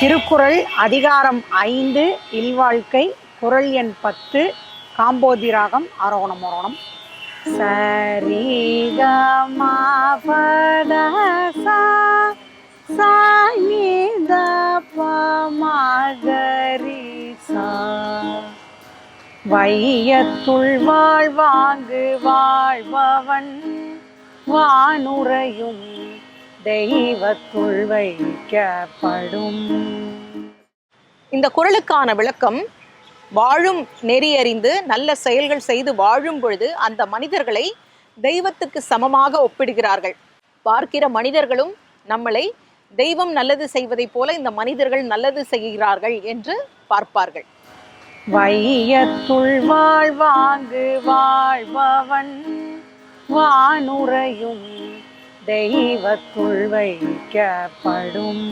திருக்குறள் அதிகாரம் 5 இல்வாழ்க்கை குறள் எண் 10 காம்போதி ராகம் ஆரோகணம் ஆரோகணம். சரிகமபதசா சானிதபமகரிசா வையத்துள் வாழ்வாங்கு வாழ்பவன் வானுரையும் தெய்வத்துள் வைக்கப்படும். இந்த குறளுக்கான விளக்கம், வாழும் நெறி அறிந்து நல்ல செயல்கள் செய்து வாழும் பொழுது அந்த மனிதர்களை தெய்வத்துக்கு சமமாக ஒப்பிடுகிறார்கள். பார்க்கிற மனிதர்களும் நம்மளை தெய்வம் நல்லது செய்வதைப் போல இந்த மனிதர்கள் நல்லது செய்கிறார்கள் என்று பார்ப்பார்கள். வையத்துள் வாழ்வாங்கு வாழ்பவன் வானுரையும் தெய்வத்துள் வைக்கப்படும்.